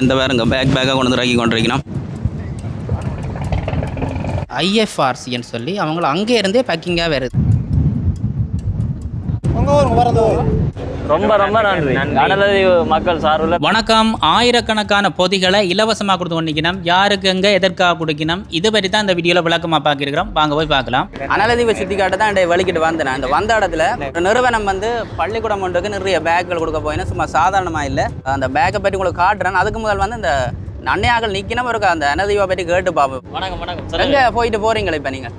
இந்த பாருங்க பேக்காக கொண்டு வந்து இறக்கி கொண்டிருக்கணும். ஐஎஃப்ஆர்சின்னு சொல்லி அவங்கள அங்கே இருந்தே பேக்கிங்காக வருது. ரொம்ப ரொம்ப நன்றி மக்கள் சார்பில். வணக்கம். ஆயிரக்கணக்கான பொதிகளை இலவசமாக கொடுத்து கொண்டிருக்கணும். யாருக்கு எங்கே எதற்காக கொடுக்கணும் இது பற்றி தான் இந்த வீடியோவில் விளக்கமாக பார்க்கிறோம். வாங்க போய் பார்க்கலாம். அனலதீவை சுற்றி காட்ட தான் வலிக்கிட்டு வந்தேன். அந்த வந்த இடத்துல ஒரு நிறுவனம் வந்து பள்ளிக்கூடம் ஒன்றுக்கு நிறைய பேக்குகள் கொடுக்க போயினா சும்மா சாதாரணமாக இல்லை. அந்த பேக்கை பற்றி உங்களுக்கு காட்டுறேன். அதுக்கு முதல் வந்து இந்த அன்னையாக்கள் நிற்கணும் ஒரு அந்த அனலதீவை பற்றி கேட்டு பார்ப்போம். வணக்கம் வணக்கம். எங்கே போயிட்டு போகிறீங்களா இப்போ நீங்கள்?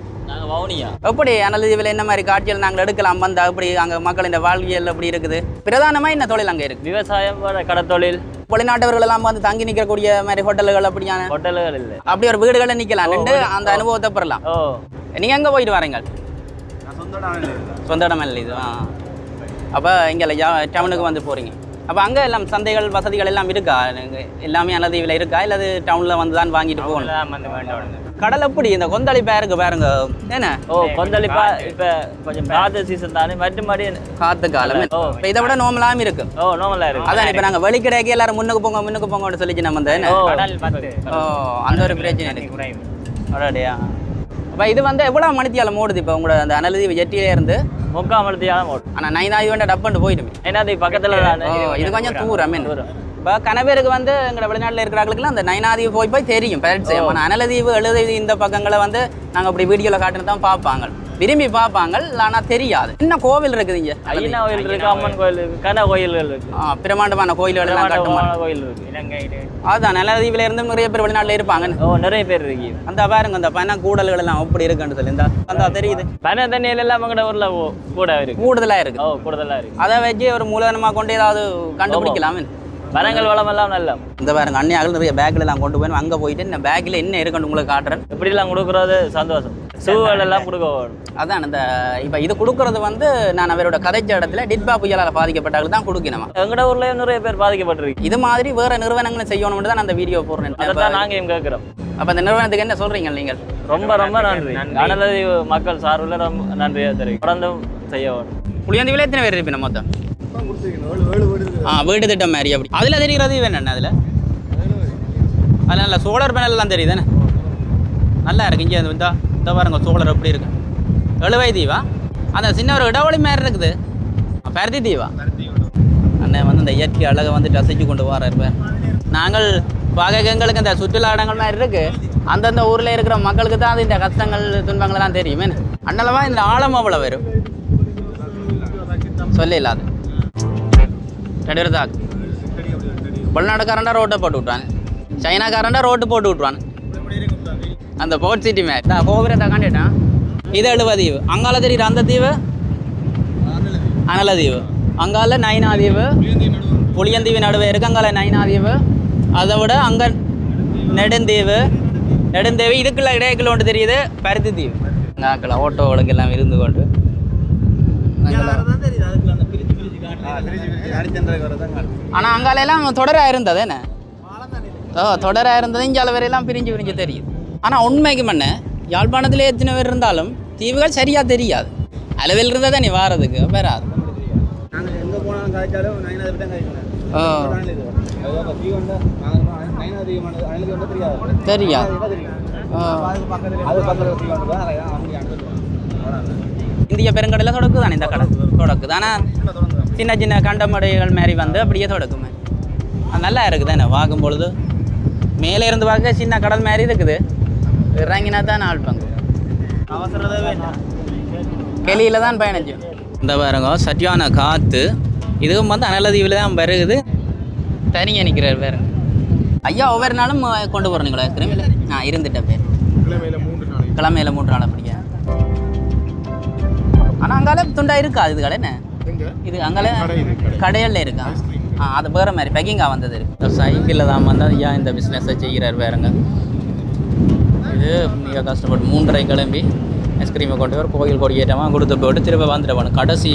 எப்படி அனலதீவில் என்ன மாதிரி காட்சிகள் நாங்கள் எடுக்கலாம் வந்து அப்படி அங்கே மக்களின் வாழ்வியல் எப்படி இருக்குது? பிரதானமாக என்ன தொழில் அங்கே இருக்குது? விவசாயம், கடத்தொழில். வெளிநாட்டவர்கள் எல்லாம் வந்து தங்கி நிற்கக்கூடிய மாதிரி ஹோட்டல்கள் அப்படியான ஹோட்டல்கள் இல்லை, அப்படி ஒரு வீடுகளை நிற்கலாம் நின்று அந்த அனுபவத்தை பெறலாம். நீங்கள் எங்கே போயிட்டு வரீங்க? சொந்த இடம் இல்லை இது. அப்போ இங்கே டவுனுக்கு வந்து போகிறீங்க. அப்போ அங்கே எல்லாம் சந்தைகள் வசதிகள் எல்லாம் இருக்கா? எல்லாமே அனலதீவில் இருக்கா இல்லை டவுனில் வந்து தான் வாங்கிட்டு போகணும்? கடல் எப்படி இந்த கொந்தளி பேருக்கு பாருங்க என்ன? கொந்தளிப்பா இப்போ கொஞ்சம் காத்து சீசன் தானே, மறுபடி காத்து காலம். இப்போ இதை விட நோமலாகவும் இருக்கு. நோமலா இருக்கு. அதான் இப்போ நாங்கள் வெளிக்கிடைக்கு எல்லாரும் முன்னுக்கு போங்கன்னு சொல்லிச்சு நம்ம வந்து அந்த ஒரு பிரச்சனை இருக்கு. அடையா அப்போ இது வந்து எவ்வளோ மணித்தியால ஓடுது இப்போ உங்களோட அந்த அனலதீவு ஜெட்டியிலே இருந்து? 3/4 மணித்தியால ஓடும். ஆனால் 9 வேண்டாம் டப்புன்னு போயிடுமே. ஏன்னா பக்கத்தில் தானே. இது கொஞ்சம் தூரம். இப்போ கனவேருக்கு வந்து எங்களை வெளிநாட்டில் இருக்கிறாங்களுக்குலாம் அந்த நயனாதீவு போய் தெரியும் பரிச்சயம். ஆனால் அனலதீவு எழுதீவு இந்த பக்கங்களை வந்து நாங்கள் அப்படி வீடியோவில் காட்டுன்னு தான் பார்ப்பாங்க, விரும்பி பார்ப்பாங்க. ஆனால் தெரியாது என்ன கோவில் இருக்குது இங்கே. ஐயனா கோயில் இருக்கு, அம்மன் கோயில் இருக்கு, கன கோயில்கள் இருக்கு, பிரமாண்டமான கோயில்கள் எல்லாம் கட்டுமான கோயில் இருக்கு. அதுதான் அனலதீவில் இருந்து நிறைய பேர் வெளிநாட்டில் இருப்பாங்க. நிறைய பேர் இருக்கு. அந்த பாருங்க அந்த பண கூடல்கள் எல்லாம் எப்படி இருக்குன்னு சொல்லி அந்த தெரியுது. பண தண்ணியில எல்லாம் அவங்களோட ஊர்ல கூட இருக்கு, கூடுதலாக இருக்கு. கூடுதலா இருக்கு. அதை வச்சு ஒரு மூலதனமாக கொண்டு ஏதாவது கண்டுபிடிக்கலாமே. மரங்கள் வளமெல்லாம் நல்ல இந்த பாருங்க அன்னையாக்கள் நிறைய பேக்கில் எல்லாம் கொண்டு போய் அங்கே போயிட்டு இந்த பேக்கில் என்ன இருக்குன்னு உங்களுக்கு காட்டுறேன். எப்படிலாம் கொடுக்குறது சந்தோஷம். சூழல் எல்லாம் கொடுக்க. அதான் இந்த இப்போ இது கொடுக்கறது வந்து நான் அவரோட கதைச்ச இடத்துல டிட்பா புயலால் பாதிக்கப்பட்டாலும் தான் கொடுக்கணுமா. எங்கட ஊர்லயும் நிறைய பேர் பாதிக்கப்பட்டிருக்கு. இது மாதிரி வேற நிறுவனங்களும் செய்யணும்னு தான் அந்த வீடியோ போடுறேன். அதான் நாங்கள் கேட்குறோம். அப்போ அந்த நிறுவனத்துக்கு என்ன சொல்றீங்க நீங்கள்? ரொம்ப ரொம்ப நன்றி. அனலதீவு மக்கள் சார்பில் ரொம்ப நன்றியாக தெரியும். தொடர்ந்து செய்ய வேணும். புளியந்தீவில் எத்தனை பேர் இருப்பீங்க மொத்தம்? வீடு திட்டம் மாதிரி அப்படி அதில் தெரிகிறது என்னென்ன அதில் நல்ல சோலார் பேனல்லாம் தெரியுதுண்ணே, நல்லா இருக்கு. இங்கே இந்த பாருங்க சோலார் எப்படி இருக்கு. எழுவை தீவா அந்த சின்ன ஒரு இடவழி மாதிரி இருக்குது. பருத்தி தீவா அண்ணன் வந்து இந்த இயற்கை அழகை வந்து ரசிச்சு கொண்டு வர நாங்கள் பார்க்க எங்களுக்கு இந்த சுற்றுலா இடங்கள் மாதிரி இருக்கு. அந்தந்த ஊரில் இருக்கிற மக்களுக்கு தான் அது இந்த கஷ்டங்கள் துன்பங்கள்லாம் தெரியுமே. அண்ணளவா இந்த ஆழம் அவ்வளோ வரும் சொல்ல இல்லாது. ரெடிதாக்கு வெளிநாட்டுக்காரண்டா ரோட்டை போட்டு விட்றான், சைனாக்காரண்டா ரோட்டு போட்டு விட்ருவான். அந்த போர்ட் சிட்டி மேலே தான் கோபுரத்தை காண்டிட்டான். இது எழுவதீவு. அங்கால தெரியுற அந்த தீவு அனலதீவு. அங்கால நைனாதீவு, புளியந்தீவு நடுவே இருக்கு. அங்கால நைனாதீவு. அதை விட அங்கே நெடுந்தீவு இதுக்குள்ள இடையக்குள்ள ஒன்று தெரியுது பருத்தி தீவு. அங்காக்கள் ஓட்டோகளுக்கு எல்லாம் இருந்து கொண்டு ஆனால் அங்காலெல்லாம் தொடராக இருந்தது என்ன? தொடராக இருந்தது. இங்கே வரையெல்லாம் பிரிஞ்சு தெரியுது. ஆனால் உண்மைக்கு மண்ண யாழ்ப்பாணத்தில் எத்தனை பேர் இருந்தாலும் தீவுகள் சரியாக தெரியாது. அளவில் இருந்தால் தான் நீ வாரதுக்கு வராது. தெரியாது. இந்திய பெருங்கடலில் தொடக்கு தானே இந்த கடல் தொடக்குது. ஆனால் சின்ன சின்ன கண்டமடைகள் மாதிரி வந்து அப்படியே தொடக்குமே. அது நல்லா இருக்குது தானே பார்க்கும் பொழுது. மேலே இருந்து பார்க்க சின்ன கடல் மாதிரி இருக்குது. இறங்கினா தான் ஆள் பங்கு கெளியில் தான் பயணிச்சோம். இந்த பாருங்க சரியான காற்று. இதுவும் வந்து அனலதீவில் தான் வருகுது. தனியாக நிற்கிறார் பாருங்க. ஐயா ஒவ்வொரு நாளும் கொண்டு போகிறீங்களா கிளம்பியில்? நான் இருந்துட்டேன் பேர் கிழமையில் 3 நாள் அப்படிங்க. ஆனால் அங்கால துண்டா இருக்கா இது கடை என்ன? இது அங்கால கடையில் இருக்கா? அது வேறு மாதிரி பேக்கிங்காக வந்தது இருக்கு. சைக்கிளில் தான் வந்து ஐயா இந்த பிஸ்னஸை செய்கிறார் வேறுங்க. இது மிக கஷ்டப்பட்டு 3:30 கிளம்பி ஐஸ்கிரீமை கொண்டு வர கோயில் கொடியேற்றமாக கொடுத்து போட்டு திரும்ப வந்துட்டு போகணும். கடைசி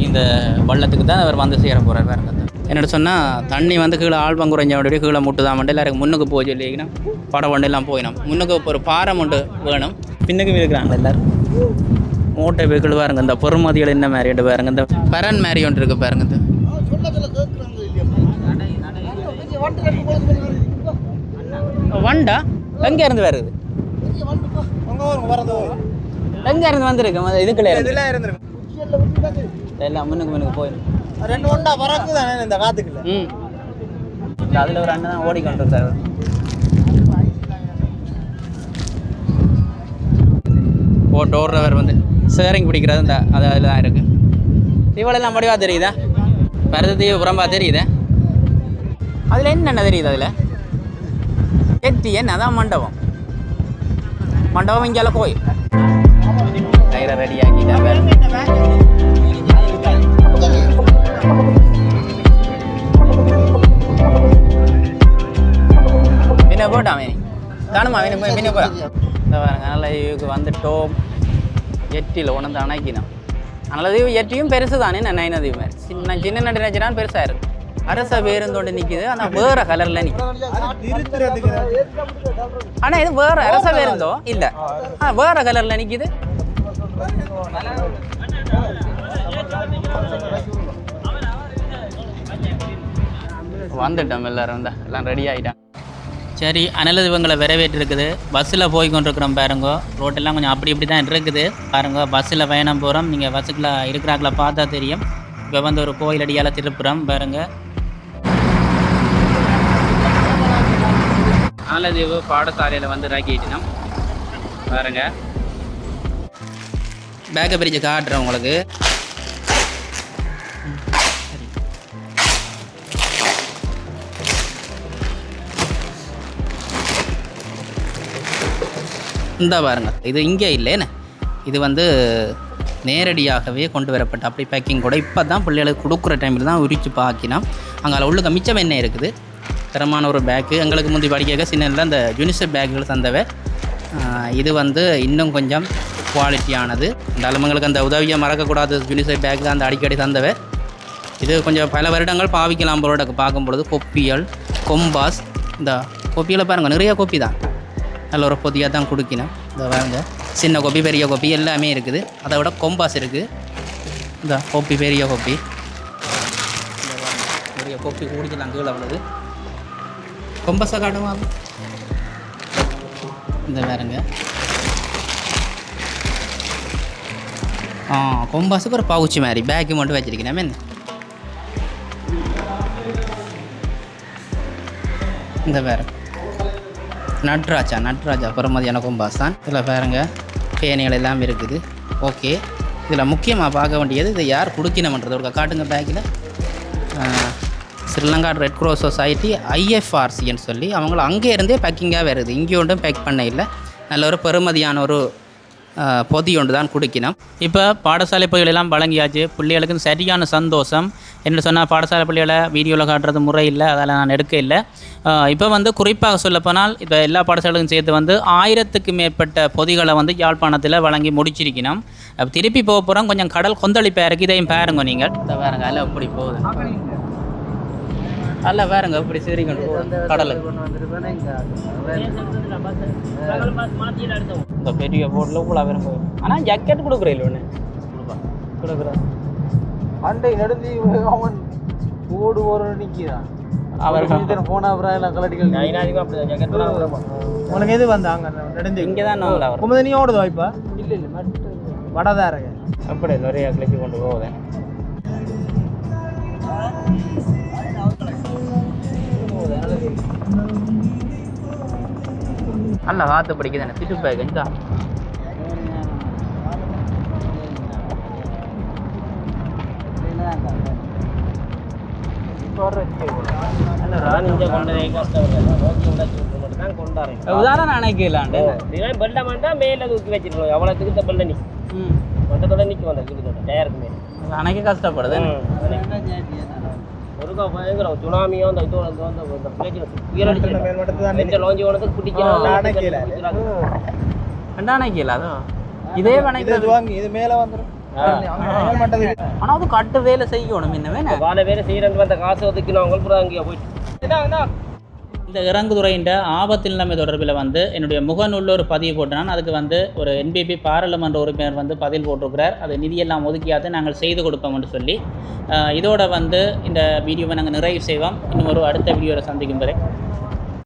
இந்த வள்ளத்துக்கு தான் அவர் வந்து சேர போகிறார் வேறுங்க. என்னோட சொன்னால் தண்ணி வந்து கீழே ஆழ்வம் குறைஞ்சவனுடைய கீழே முட்டுதான் மட்டும் எல்லாருக்கும் முன்னுக்கு போய் சொல்லிங்கன்னா படம் ஒன்றெல்லாம் போயிடும். முன்னுக்கு ஒரு பாறை மட்டும் வேணும். பின்னுக்கு இருக்கிறாங்க எல்லோரும். மூட்டை வெகுள் பாருங்க. இந்த பொறுமதிகள் என்ன மாதிரி பாருங்க. இந்த பரன் மாதிரி ஒன்று இருக்குது பாருங்க. வண்டா எங்க இருந்து வருது? எங்க இருந்து வந்திருக்கு? இதுக்குள்ள எல்லாம் முன்னுக்கு போயிடும். ரெண்டு ஒண்டா பறக்கு தானே இந்த காத்துக்குள்ள. அதில் ஒரு அண்ணன் தான் ஓடிக்கொண்டு இருக்காரு. போட்டு ஓடுறவர் வந்து சேரிங் பிடிக்கிறது இந்த அது அதில் தான் இருக்குது. தீவளெல்லாம் முடிவாக தெரியுதா? பருது தீவு புறம்பா தெரியுதா? அதில் என்னென்ன தெரியுது? அதில் எட்டி என்ன? அதான் மண்டபம். மண்டபம் இங்கே கோயில் டயரை ரெடியாக்கிட்டாங்க. மீனை போட்டாமே தானுமா மீனை போடா பாருங்க. நல்ல இதுக்கு வந்துட்டோம். எட்டியில் உணர்ந்து அணைக்கினோம். நல்ல தீவு எட்டியும் பெருசு தானே. நைன தீவு சின்ன சின்ன நண்டு நினைச்சினா பெருசாக இருக்கு. அரச பேருந்தோண்டு நிற்கிது. ஆனால் வேறு கலரில் நிற்கிது. ஆனால் இது வேறு அரச பேருந்தோ இல்லை, வேறு கலரில் நிற்கிது. வந்துட்டோம் எல்லாரும் தான், எல்லாம் ரெடி ஆகிட்டான். சரி, அனல் இவங்களை வரவேற்று இருக்குது. பஸ்ஸில் போய் கொண்டிருக்கிறோம் பாருங்க. ரோட்டெல்லாம் கொஞ்சம் அப்படி இப்படி தான் இருக்குது பாருங்க. பஸ்ஸில் பயணம் போகிறோம். நீங்கள் பஸ்ஸுக்குள்ள இருக்கிறாங்களா பார்த்தா தெரியும். இப்போ வந்து ஒரு கோயில் அடியால் திருப்புறோம் பாருங்க. ஆலதீவு பாடசாலையில் வந்து இறக்கிட்டோம் பாருங்க. பேக்கை பிரித்து காட்டுறேன் உங்களுக்கு. இந்த பாருங்க, இது இங்கே இல்லைன்னு, இது வந்து நேரடியாகவே கொண்டு வரப்பட்ட அப்படி பேக்கிங் கூட. இப்போ தான் பிள்ளைகளுக்கு கொடுக்குற டைமில் தான் உரித்து பார்க்கினோம். அங்கே உள்ளுக்க மிச்சம் என்ன இருக்குது. தரமான ஒரு பேக்கு. எங்களுக்கு முந்தி படிக்க சின்னதில் அந்த யூனிசெஃப் பேக்குகள் தந்தவை. இது வந்து இன்னும் கொஞ்சம் குவாலிட்டியானது. இந்த அலுமங்களுக்கு அந்த உதவியை மறக்கக்கூடாது. யூனிசெஃப் பேக் தான் அந்த அடிக்கடி தந்தவை. இது கொஞ்சம் பல வருடங்கள் பாவிக்கலாம் போல பார்க்கும்பொழுது. கொப்பியல், கொம்பாஸ். இந்த கொப்பியில் பாருங்கள், நிறைய கொப்பி தான். நல்ல ஒரு பொதியாக தான் கொடுக்கணும். இந்த பாருங்க, சின்ன கொப்பி பெரிய கொப்பி எல்லாமே இருக்குது. அதை விட கொம்பாஸ் இருக்குது. இந்த கொப்பி பெரிய கொப்பி, பெரிய கொப்பி குடிக்கலாம் கீழே உள்ளது. கொம்பாஸை காட்டுமா? இந்த பாருங்க, கொம்பாஸுக்கு ஒரு பவுச்சு மாதிரி பேக்கு மட்டும் வச்சிருக்கேன். என்ன இந்த பாருங்க, நட்ராஜா பெருமதியான கொம்பாஸ் தான். இதில் பாருங்க பேனிகள் எல்லாம் இருக்குது. ஓகே, இதில் முக்கியமாக பார்க்க வேண்டியது இதை யார் கொடுக்கணுமன்றது ஒரு காட்டுங்க. பேக்கில் ஸ்ரீலங்கா ரெட் க்ராஸ் சொசைட்டி IFRCன்னு சொல்லி அவங்கள அங்கே இருந்தே பேக்கிங்காக வருது. இங்கே ஒன்றும் பேக் பண்ண இல்லை. நல்ல ஒரு பெருமதியான ஒரு பொதி ஒன்று தான் குடிக்கணும். இப்போ பாடசாலை பொதிகளெல்லாம் வழங்கியாச்சு. பிள்ளைகளுக்கு சரியான சந்தோஷம். என்ன சொன்னால் பாடசாலை பிள்ளைகளை வீடியோவில் காட்டுறது முறை இல்லை, அதில் நான் எடுக்க இல்லை. இப்போ வந்து குறிப்பாக சொல்லப்போனால் இப்போ எல்லா பாடசாலைகளுக்கும் சேர்த்து வந்து 1000க்கு மேற்பட்ட பொதிகளை வந்து யாழ்ப்பாணத்தில் வழங்கி முடிச்சிருக்கணும். அப்போ திருப்பி போக போகிறோம். கொஞ்சம் கடல் கொந்தளிப்பாக இருக்குது. இதையும் பாருங்க நீங்கள். இதை பாருங்க, அல்ல இப்படி போகுது. அல்ல பாருங்க இப்படி சரிங்க கடலுக்கு. இந்த பெரிய போட்டில் கூட வரும் போய். ஆனால் ஜக்கெட் கொடுக்குற இல்லை ஒன்று கொடுக்குற அண்டை நடுந்தி அவன் ஓடு ஒரு நிற்கிறான். அவர் போன அப்புறம் எல்லாம் கலட்டிகள் உனக்கு எது வந்தாங்க நடுந்து இங்கே தான் குமுத நீ ஓடுது வாய்ப்பா? இல்லை இல்லை, வடதான் இருக்கு. அப்படி நிறைய கிளப்பி கொண்டு போகுதேன். அல்ல காற்று பிடிக்குதானே திட்டுப்பா கஞ்சா. உதாரணம் அணைக்கலாண்டு பெல்டமாண்டா மேலே தூக்கி வச்சிருக்கோம். எவ்வளோத்துக்கு இந்த பெல்ல நீ மொத்தத்தோட நிற்க வந்த டயருக்கு மேலே அணைக்க கஷ்டப்படுது. ஒரு பயங்கர சுனாமியோ அந்த இதோ லோஞ்சி ஓனத்துக்கு பிடிக்கல. அதான் இதே இது மேலே வந்துடும். ஆனால் அது கட்டு வேலை செய்யணும். இன்னமே வாழை வேலை செய்யறது அந்த காசு ஒதுக்கணும். அவங்க அங்கேயே போயிட்டு இந்த இறங்குதுறையின் ஆபத்து நிலைமை தொடர்பில் வந்து என்னுடைய முகநூலில் ஒரு பதிவு போட்டேன். அதுக்கு வந்து ஒரு என்பிபி பாராளுமன்ற உறுப்பினர் வந்து பதில் போட்டிருக்கிறார். அது நிதியெல்லாம் ஒதுக்கியாவது நாங்கள் செய்து கொடுப்போம்னு சொல்லி. இதோட வந்து இந்த வீடியோவை நாங்கள் நிறைவு செய்வோம். இன்னும் ஒரு அடுத்த வீடியோவில் சந்திக்கும் வரை